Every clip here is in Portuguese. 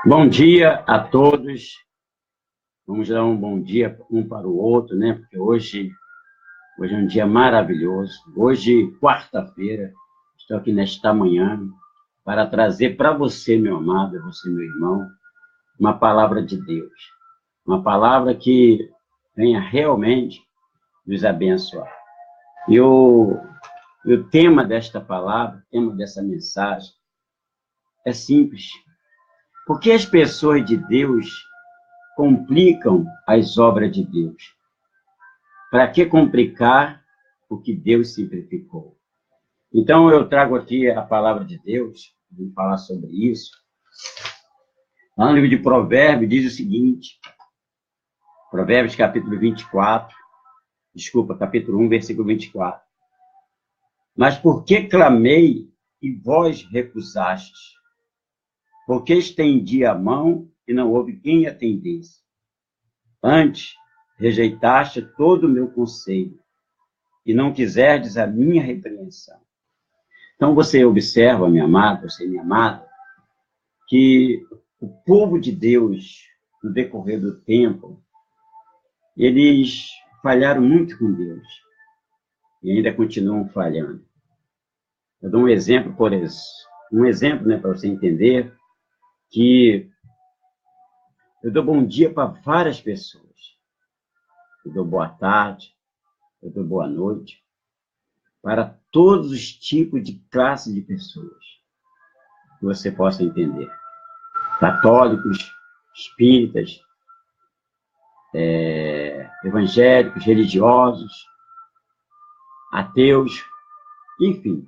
Bom dia a todos. Vamos dar um bom dia um para o outro, né? Porque hoje é um dia maravilhoso. Hoje, quarta-feira, estou aqui nesta manhã para trazer para você, meu amado, você, meu irmão, uma palavra de Deus. Uma palavra que venha realmente nos abençoar. E o tema desta palavra, o tema dessa mensagem, é simples. Por que as pessoas de Deus complicam as obras de Deus? Para que complicar o que Deus simplificou? Então, eu trago aqui a palavra de Deus, vou falar sobre isso. Lá no livro de Provérbios, diz o seguinte, Provérbios capítulo 1, versículo 24. Mas por que clamei e vós recusastes? Porque estendi a mão e não houve quem atendesse. Antes, rejeitaste todo o meu conselho e não quiserdes a minha repreensão. Então, você observa, minha amada, você, minha amada, que o povo de Deus, no decorrer do tempo, eles falharam muito com Deus e ainda continuam falhando. Eu dou um exemplo, né, para você entender que eu dou bom dia para várias pessoas. Eu dou boa tarde, eu dou boa noite, para todos os tipos de classes de pessoas que você possa entender. Católicos, espíritas, evangélicos, religiosos, ateus, enfim.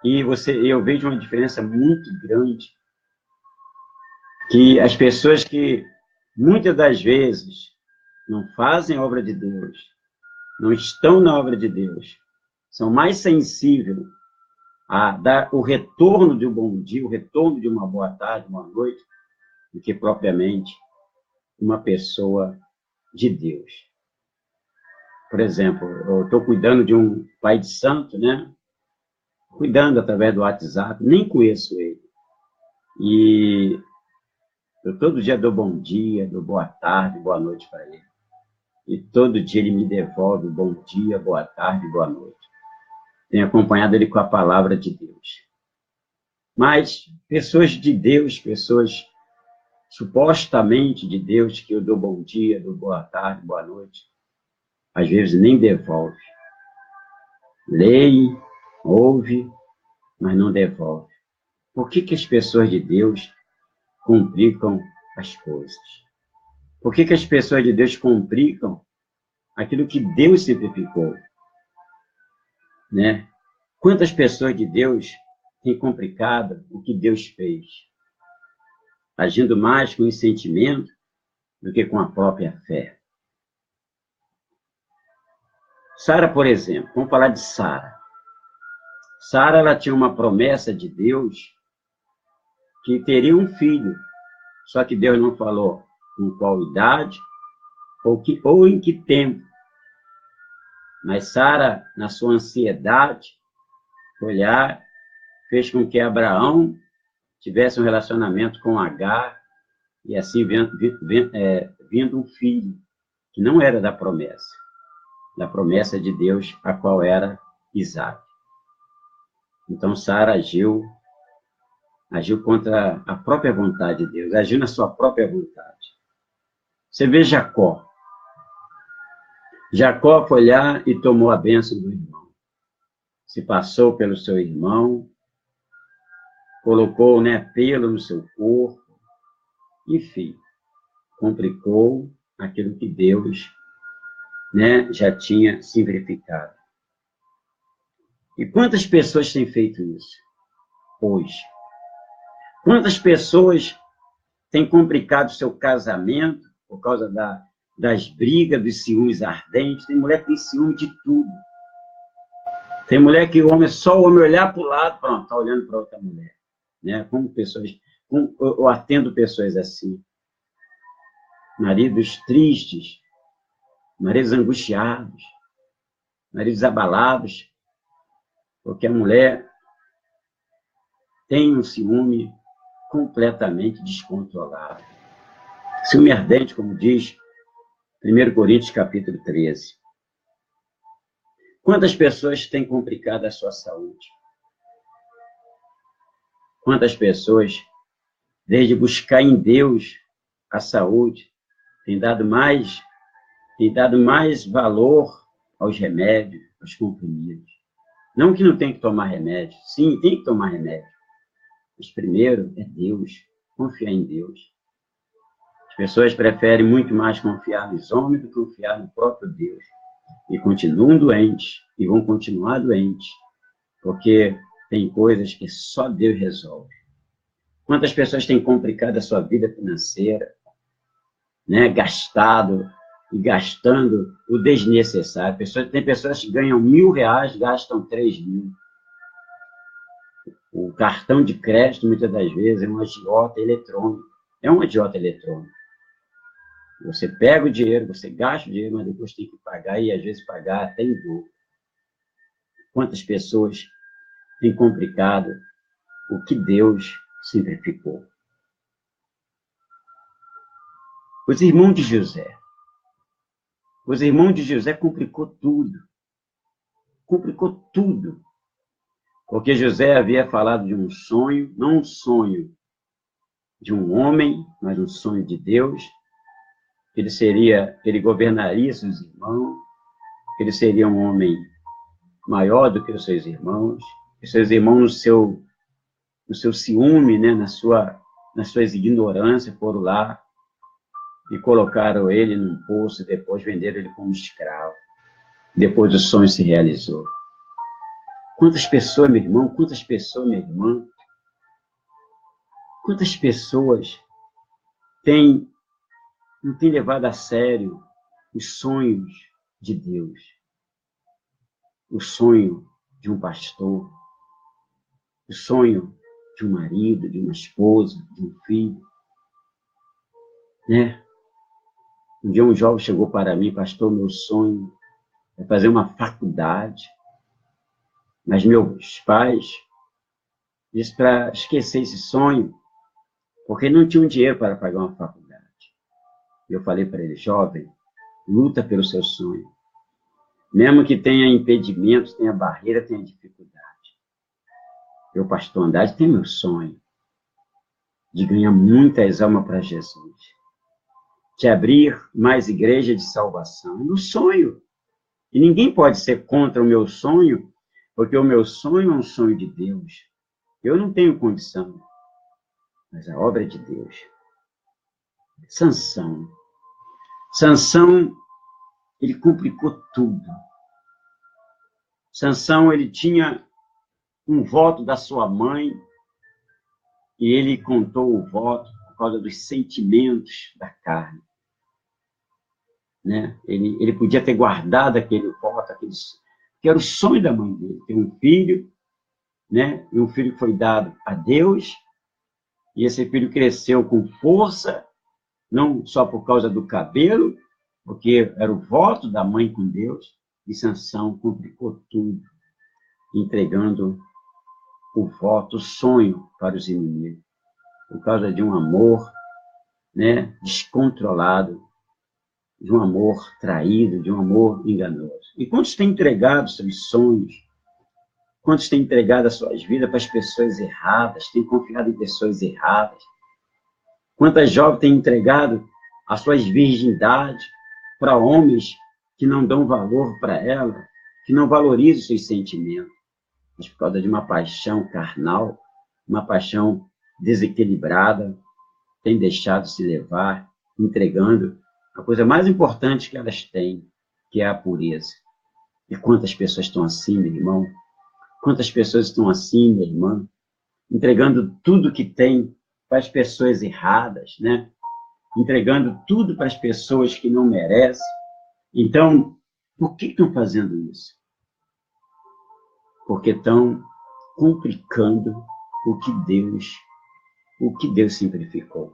E eu vejo uma diferença muito grande, que as pessoas que muitas das vezes não fazem a obra de Deus, não estão na obra de Deus, são mais sensíveis a dar o retorno de um bom dia, o retorno de uma boa tarde, uma noite, do que propriamente uma pessoa de Deus. Por exemplo, eu estou cuidando de um pai de santo, né? Cuidando através do WhatsApp, nem conheço ele. E eu todo dia dou bom dia, dou boa tarde, boa noite para ele. E todo dia ele me devolve bom dia, boa tarde, boa noite. Tenho acompanhado ele com a palavra de Deus. Mas pessoas de Deus, pessoas supostamente de Deus, que eu dou bom dia, dou boa tarde, boa noite, às vezes nem devolve. Leia, ouve, mas não devolve. Por que as pessoas de Deus complicam as coisas? Por que as pessoas de Deus complicam aquilo que Deus simplificou? Né? Quantas pessoas de Deus têm complicado o que Deus fez? Agindo mais com o sentimento do que com a própria fé. Sara, por exemplo, vamos falar de Sara. Sara, ela tinha uma promessa de Deus que teria um filho, só que Deus não falou com qual idade ou em que tempo. Mas Sara, na sua ansiedade, foi lá, fez com que Abraão tivesse um relacionamento com Agar, e assim vindo um filho, que não era da promessa de Deus, a qual era Isaac. Então Sara agiu contra a própria vontade de Deus, agiu na sua própria vontade. Você vê Jacó. Jacó foi lá e tomou a bênção do irmão. Se passou pelo seu irmão, colocou, né, pelo no seu corpo, enfim, complicou aquilo que Deus, né, já tinha simplificado. E quantas pessoas têm feito isso hoje? Quantas pessoas têm complicado o seu casamento por causa das brigas, dos ciúmes ardentes? Tem mulher que tem ciúme de tudo. Tem mulher que só o homem olhar para o lado, pronto, está olhando para outra mulher. Né? Eu atendo pessoas assim. Maridos tristes, maridos angustiados, maridos abalados, porque a mulher tem um ciúme completamente descontrolado. Ciúme ardente, como diz 1 Coríntios capítulo 13. Quantas pessoas têm complicado a sua saúde? Quantas pessoas, desde buscar em Deus a saúde, têm dado mais valor aos remédios, aos comprimidos. Não que não tem que tomar remédio. Sim, tem que tomar remédio. Mas primeiro é Deus. Confiar em Deus. As pessoas preferem muito mais confiar nos homens do que confiar no próprio Deus. E continuam doentes. E vão continuar doentes. Porque tem coisas que só Deus resolve. Quantas pessoas têm complicado a sua vida financeira, né? Gastado e gastando o desnecessário. Tem pessoas que ganham R$1.000, gastam 3.000. O cartão de crédito, muitas das vezes, é um agiota eletrônico. É um agiota eletrônico. Você pega o dinheiro, você gasta o dinheiro, mas depois tem que pagar, e às vezes pagar até em dobro. Quantas pessoas têm complicado o que Deus simplificou? Os irmãos de José. Os irmãos de José complicou tudo. Complicou tudo. Porque José havia falado de um sonho, não um sonho de um homem, mas um sonho de Deus. Ele governaria seus irmãos, ele seria um homem maior do que os seus irmãos, e seus irmãos no seu ciúme, né, nas suas ignorâncias, foram lá e colocaram ele num poço e depois venderam ele como escravo. Depois o sonho se realizou. Quantas pessoas, meu irmão, quantas pessoas, minha irmã, quantas pessoas não têm levado a sério os sonhos de Deus? O sonho de um pastor, o sonho de um marido, de uma esposa, de um filho, né? Um dia um jovem chegou para mim: pastor, meu sonho é fazer uma faculdade, mas meus pais disseram para esquecer esse sonho, porque não tinham dinheiro para pagar uma faculdade. Eu falei para ele: jovem, luta pelo seu sonho. Mesmo que tenha impedimentos, tenha barreira, tenha dificuldade. Eu, pastor Andrade, tenho meu sonho de ganhar muitas almas para Jesus, de abrir mais igreja de salvação. É meu sonho. E ninguém pode ser contra o meu sonho, porque o meu sonho é um sonho de Deus. Eu não tenho condição, mas a obra é de Deus. Sansão, ele complicou tudo. Sansão, ele tinha um voto da sua mãe, e ele contou o voto por causa dos sentimentos da carne. Né? Ele podia ter guardado aquele voto, que era o sonho da mãe dele, ter um filho, né? E um filho que foi dado a Deus, e esse filho cresceu com força, não só por causa do cabelo, porque era o voto da mãe com Deus, e Sansão complicou tudo, entregando o voto, o sonho para os inimigos, por causa de um amor, né, descontrolado, de um amor traído, de um amor enganoso. E quantos têm entregado seus sonhos? Quantos têm entregado as suas vidas para as pessoas erradas? Têm confiado em pessoas erradas? Quantas jovens têm entregado as suas virgindades para homens que não dão valor para ela, que não valorizam os seus sentimentos, mas por causa de uma paixão carnal, uma paixão desequilibrada, têm deixado se levar, entregando a coisa mais importante que elas têm, que é a pureza. E quantas pessoas estão assim, meu irmão? Quantas pessoas estão assim, minha irmã? Entregando tudo que tem para as pessoas erradas, né? Entregando tudo para as pessoas que não merecem. Então, por que estão fazendo isso? Porque estão complicando o que Deus simplificou.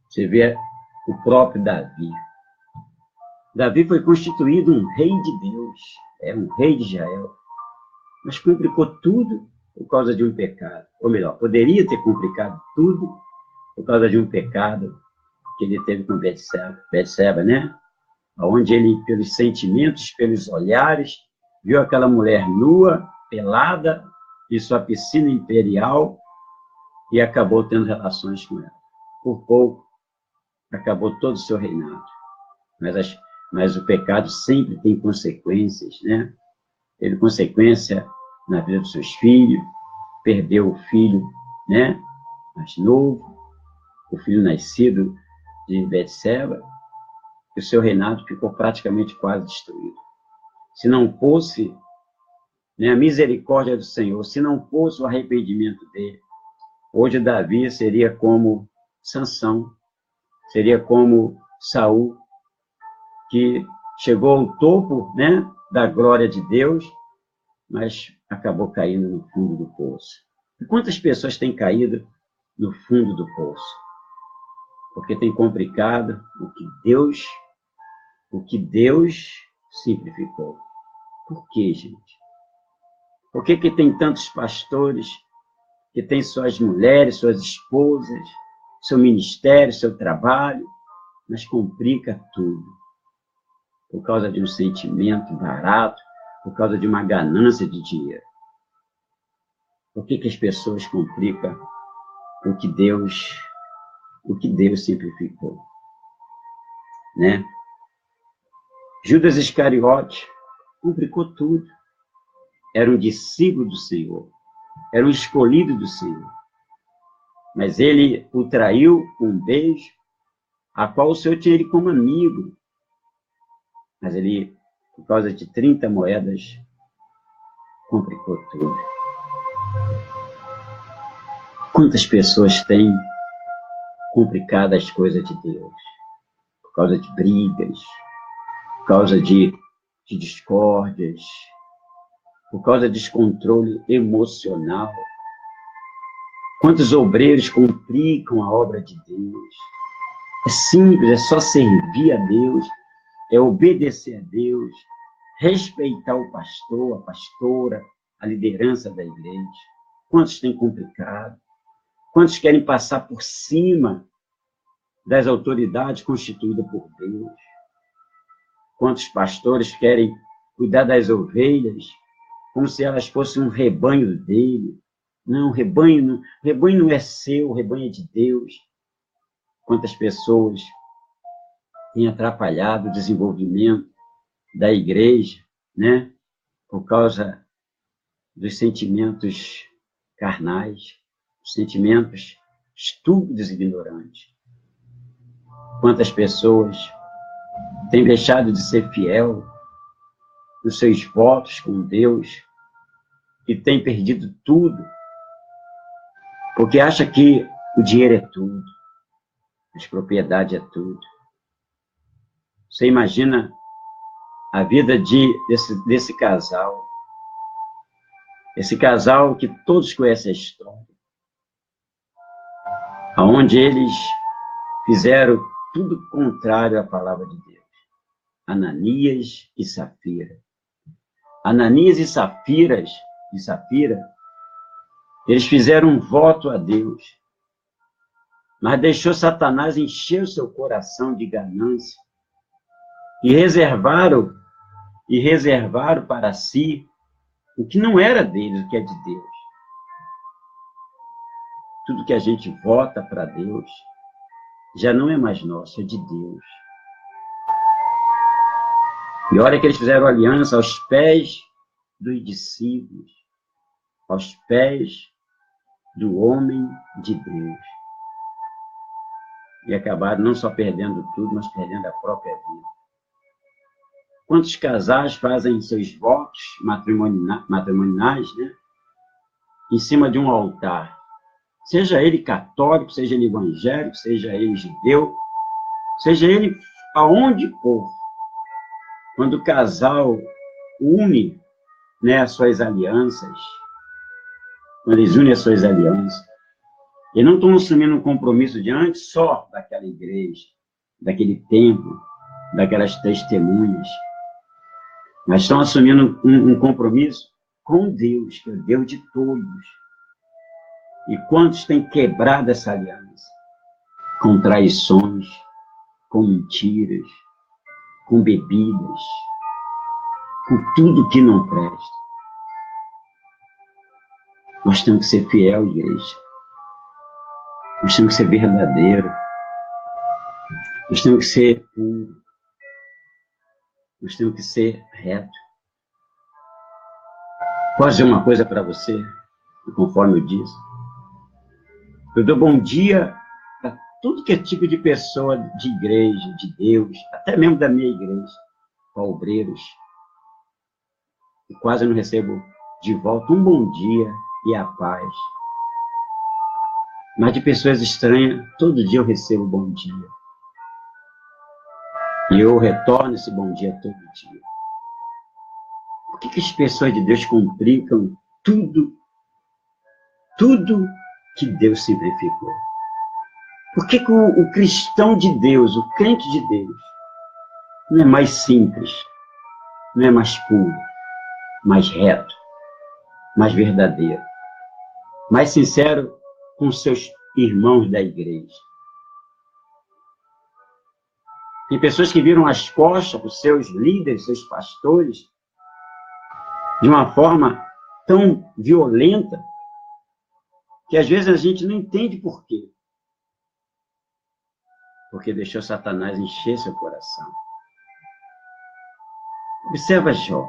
Você vê o próprio Davi. Davi foi constituído um rei de Deus, um rei de Israel, mas complicou tudo por causa de um pecado. Ou melhor, poderia ter complicado tudo por causa de um pecado que ele teve com Betseba, né? Onde ele, pelos sentimentos, pelos olhares, viu aquela mulher nua, pelada, em sua piscina imperial, e acabou tendo relações com ela. Por pouco, acabou todo o seu reinado. Mas o pecado sempre tem consequências, né? Teve consequência na vida dos seus filhos, perdeu o filho, né? Mais novo, o filho nascido de Betseba, e o seu reinado ficou praticamente quase destruído. Se não fosse, né, a misericórdia do Senhor, se não fosse o arrependimento dele, hoje Davi seria como Sansão, seria como Saul, que chegou ao topo, né, da glória de Deus, mas acabou caindo no fundo do poço. E quantas pessoas têm caído no fundo do poço? Porque tem complicado o que Deus simplificou. Por quê, gente? Por que tem tantos pastores que têm suas mulheres, suas esposas, seu ministério, seu trabalho, mas complica tudo? Por causa de um sentimento barato, por causa de uma ganância de dinheiro. Por que as pessoas complicam o que Deus simplificou? Né? Judas Iscariote complicou tudo. Era um discípulo do Senhor, era um escolhido do Senhor. Mas ele o traiu com um beijo, a qual o Senhor tinha ele como amigo. Mas ele, por causa de 30 moedas, complicou tudo. Quantas pessoas têm complicado as coisas de Deus? Por causa de brigas, por causa de discórdias, por causa de descontrole emocional. Quantos obreiros complicam a obra de Deus? É simples, é só servir a Deus, é obedecer a Deus, respeitar o pastor, a pastora, a liderança da igreja. Quantos têm complicado? Quantos querem passar por cima das autoridades constituídas por Deus? Quantos pastores querem cuidar das ovelhas como se elas fossem um rebanho dele? Não, o rebanho não é seu, o rebanho é de Deus. Quantas pessoas têm atrapalhado o desenvolvimento da igreja, né? Por causa dos sentimentos carnais, sentimentos estúpidos e ignorantes. Quantas pessoas têm deixado de ser fiel nos seus votos com Deus e têm perdido tudo, porque acha que o dinheiro é tudo, as propriedades é tudo. Você imagina a vida desse casal, esse casal que todos conhecem a história, onde eles fizeram tudo contrário à palavra de Deus. Ananias e Safira. Ananias e Safira, eles fizeram um voto a Deus, mas deixou Satanás encher o seu coração de ganância e reservaram para si o que não era deles, o que é de Deus. Tudo que a gente vota para Deus já não é mais nosso, é de Deus. E olha que eles fizeram aliança aos pés dos discípulos, aos pés do homem de Deus. E acabaram não só perdendo tudo, mas perdendo a própria vida. Quantos casais fazem seus votos matrimoniais, né, em cima de um altar? Seja ele católico, seja ele evangélico, seja ele judeu, seja ele aonde for. Quando o casal une, né, as suas alianças, quando eles unem as suas alianças, eles não estão assumindo um compromisso diante só daquela igreja, daquele templo, daquelas testemunhas, mas estão assumindo um compromisso com Deus, que é o Deus de todos. E quantos têm quebrado essa aliança? Com traições, com mentiras, com bebidas, com tudo que não presta. Nós temos que ser fiel, igreja. Nós temos que ser verdadeiro. Nós temos que ser puro. Nós temos que ser reto. Posso dizer uma coisa para você, conforme eu disse? Eu dou bom dia a tudo que é tipo de pessoa de igreja, de Deus, até mesmo da minha igreja, para obreiros. E quase não recebo de volta um bom dia e a paz. Mas de pessoas estranhas, todo dia eu recebo bom dia. E eu retorno esse bom dia todo dia. Por que as pessoas de Deus complicam tudo que Deus simplificou? Por que o cristão de Deus, o crente de Deus, não é mais simples, não é mais puro, mais reto, mais verdadeiro, mais sincero com seus irmãos da igreja? Tem pessoas que viram as costas para os seus líderes, seus pastores, de uma forma tão violenta, que às vezes a gente não entende por quê. Porque deixou Satanás encher seu coração. Observa Jó.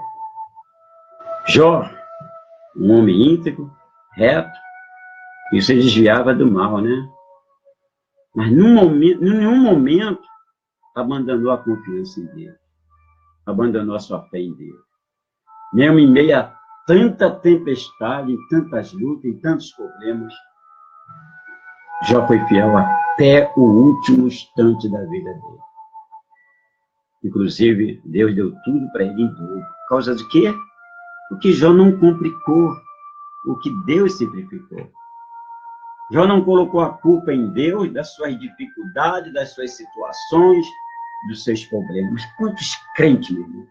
Jó, um homem íntegro, reto, e se desviava do mal, né? Mas em nenhum momento abandonou a confiança em Deus. Abandonou a sua fé em Deus. Mesmo em meio a tanta tempestade, em tantas lutas, em tantos problemas, Jó foi fiel até o último instante da vida dele. Inclusive, Deus deu tudo para ele em dobro. Por causa de quê? Porque Jó não complicou o que Deus simplificou. Jó não colocou a culpa em Deus das suas dificuldades, das suas situações, dos seus problemas. Quantos crentes, meu irmão?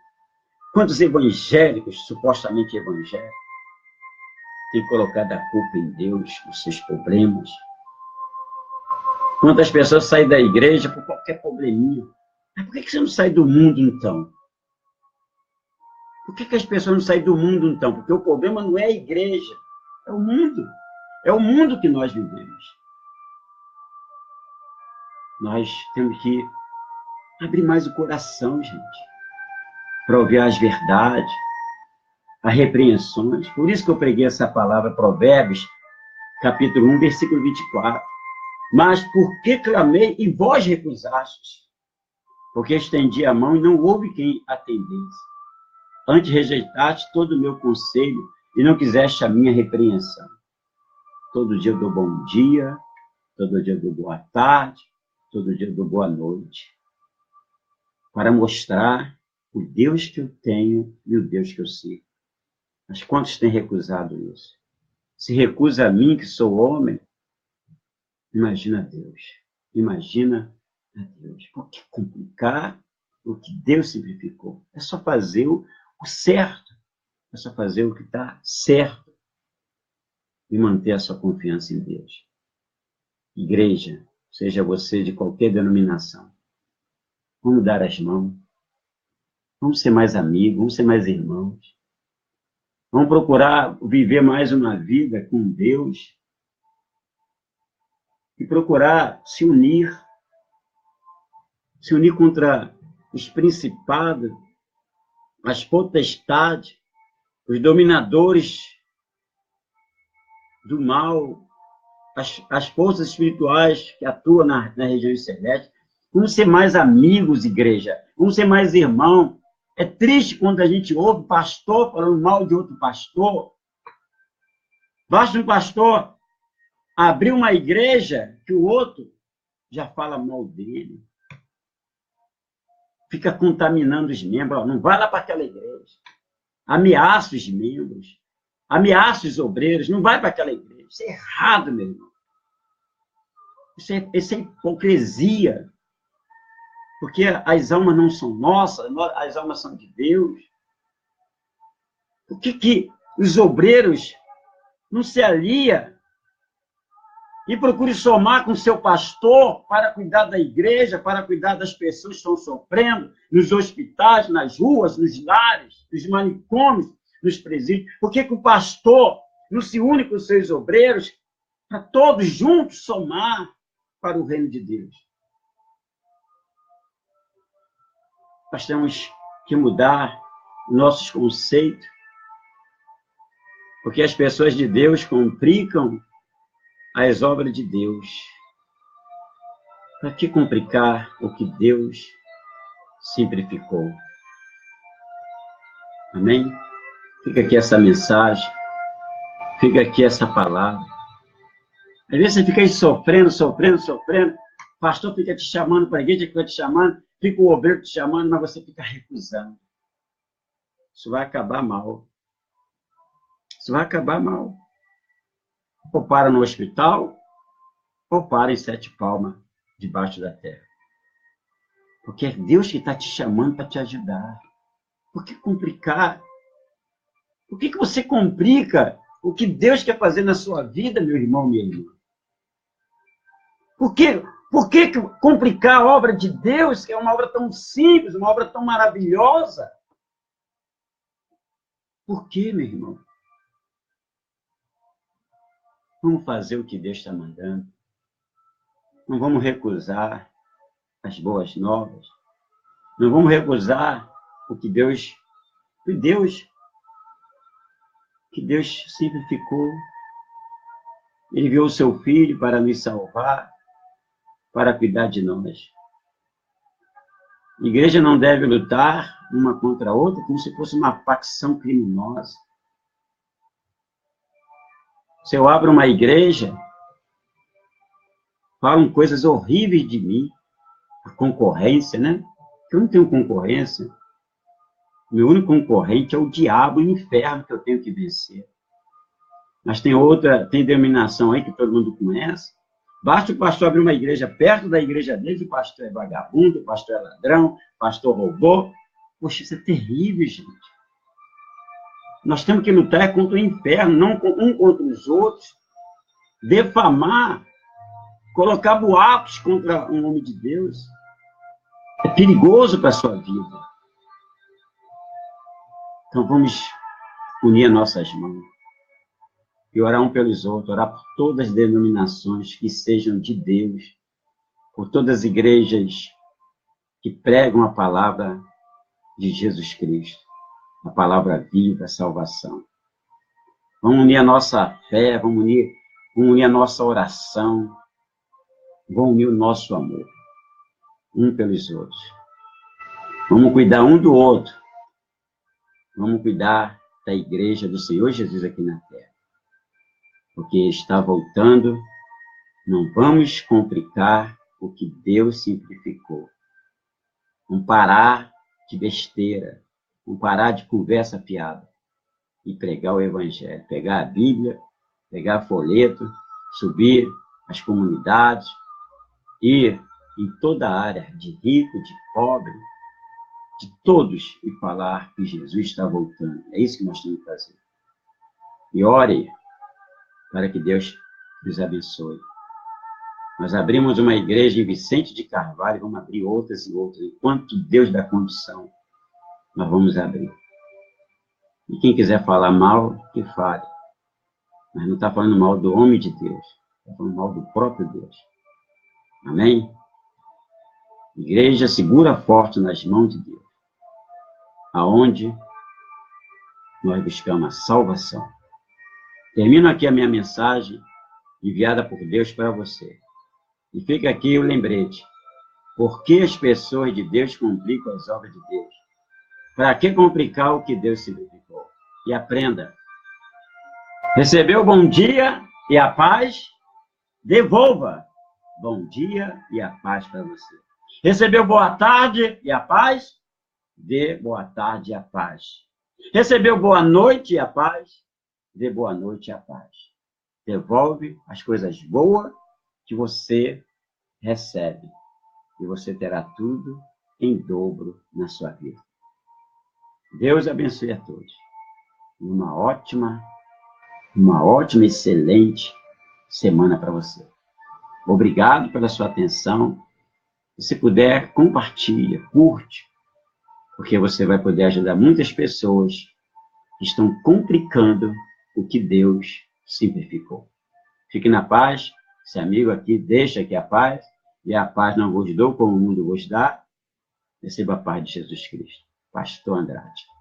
Quantos evangélicos, supostamente evangélicos, têm colocado a culpa em Deus, nos seus problemas? Quantas pessoas saem da igreja por qualquer probleminha? Mas por que você não sai do mundo, então? Por que as pessoas não saem do mundo, então? Porque o problema não é a igreja, é o mundo. É o mundo que nós vivemos. Nós temos que abrir mais o coração, gente, para ouvir as verdades, as repreensões. Por isso que eu preguei essa palavra, Provérbios, capítulo 1, versículo 24. Mas por que clamei e vós recusastes? Porque estendi a mão e não houve quem atendesse. Antes rejeitaste todo o meu conselho e não quiseste a minha repreensão. Todo dia eu dou bom dia, todo dia eu dou boa tarde, todo dia eu dou boa noite. Para mostrar o Deus que eu tenho e o Deus que eu sigo. Mas quantos têm recusado isso? Se recusa a mim, que sou homem, imagina a Deus. Imagina a Deus. Por que complicar o que Deus simplificou? É só fazer o certo. É só fazer o que está certo. E manter a sua confiança em Deus. Igreja, seja você de qualquer denominação, vamos dar as mãos. Vamos ser mais amigos, vamos ser mais irmãos. Vamos procurar viver mais uma vida com Deus. E procurar se unir contra os principados, as potestades, os dominadores do mal, as forças espirituais que atuam na região celeste. Vamos ser mais amigos, igreja. Vamos ser mais irmãos. É triste quando a gente ouve pastor falando mal de outro pastor. Basta um pastor abrir uma igreja que o outro já fala mal dele. Fica contaminando os membros. Não vai lá para aquela igreja. Ameaça os membros. Ameaça os obreiros. Não vai para aquela igreja. Isso é errado, meu irmão. Isso é hipocrisia. Porque as almas não são nossas, as almas são de Deus. Por que os obreiros, não se alia e procure somar com seu pastor para cuidar da igreja, para cuidar das pessoas que estão sofrendo, nos hospitais, nas ruas, nos lares, nos manicômios, nos presídios. Por que o pastor não se une com os seus obreiros para todos juntos somar para o reino de Deus? Nós temos que mudar nossos conceitos, porque as pessoas de Deus complicam as obras de Deus. Para que complicar o que Deus simplificou? Amém? Fica aqui essa mensagem, fica aqui essa palavra. Às vezes você fica aí sofrendo, o pastor fica te chamando para a igreja, fica te chamando, fica o obreiro te chamando, mas você fica recusando. Isso vai acabar mal. Isso vai acabar mal. Ou para no hospital, ou para em 7 palmas debaixo da terra. Porque é Deus que está te chamando para te ajudar. Por que complicar? Por que você complica o que Deus quer fazer na sua vida, meu irmão, minha irmã? Por que complicar a obra de Deus, que é uma obra tão simples, uma obra tão maravilhosa? Por que, meu irmão? Vamos fazer o que Deus está mandando. Não vamos recusar as boas novas. Não vamos recusar o que Deus simplificou. Ele enviou o seu Filho para nos salvar, para cuidar de nós. A igreja não deve lutar uma contra a outra como se fosse uma facção criminosa. Se eu abro uma igreja, falam coisas horríveis de mim, a concorrência, né? Eu não tenho concorrência. Meu único concorrente é o diabo e o inferno que eu tenho que vencer. Mas tem denominação aí que todo mundo conhece. Basta o pastor abrir uma igreja perto da igreja deles, o pastor é vagabundo, o pastor é ladrão, o pastor roubou. Poxa, isso é terrível, gente. Nós temos que lutar contra o inferno, não um contra os outros. Defamar, colocar boatos contra o nome de Deus. É perigoso para a sua vida. Então vamos unir as nossas mãos e orar um pelos outros, orar por todas as denominações que sejam de Deus, por todas as igrejas que pregam a palavra de Jesus Cristo, a palavra viva, a salvação. Vamos unir a nossa fé, vamos unir a nossa oração, vamos unir o nosso amor, um pelos outros. Vamos cuidar um do outro, vamos cuidar da igreja do Senhor Jesus aqui na terra. Porque está voltando, não vamos complicar o que Deus simplificou. Vamos parar de besteira, vamos parar de conversa fiada e pregar o Evangelho, pegar a Bíblia, pegar folheto, subir as comunidades, ir em toda a área, de rico, de pobre, de todos, e falar que Jesus está voltando. É isso que nós temos que fazer. E ore para que Deus nos abençoe. Nós abrimos uma igreja em Vicente de Carvalho, vamos abrir outras e outras. Enquanto Deus dá condição, nós vamos abrir. E quem quiser falar mal, que fale. Mas não está falando mal do homem de Deus, está falando mal do próprio Deus. Amém? Igreja segura forte nas mãos de Deus, aonde nós buscamos a salvação. Termino aqui a minha mensagem enviada por Deus para você. E fica aqui o lembrete. Por que as pessoas de Deus complicam as obras de Deus? Para que complicar o que Deus simplificou? E aprenda. Recebeu bom dia e a paz? Devolva bom dia e a paz para você. Recebeu boa tarde e a paz? Dê boa tarde e a paz. Recebeu boa noite e a paz? Dê boa noite e a paz. Devolve as coisas boas que você recebe. E você terá tudo em dobro na sua vida. Deus abençoe a todos. uma ótima, excelente semana para você. Obrigado pela sua atenção. Se puder, compartilha, curte, porque você vai poder ajudar muitas pessoas que estão complicando o que Deus simplificou. Fique na paz. Esse amigo aqui deixa aqui a paz, e a paz não vos dou como o mundo vos dá. Receba a paz de Jesus Cristo. Pastor Andrade.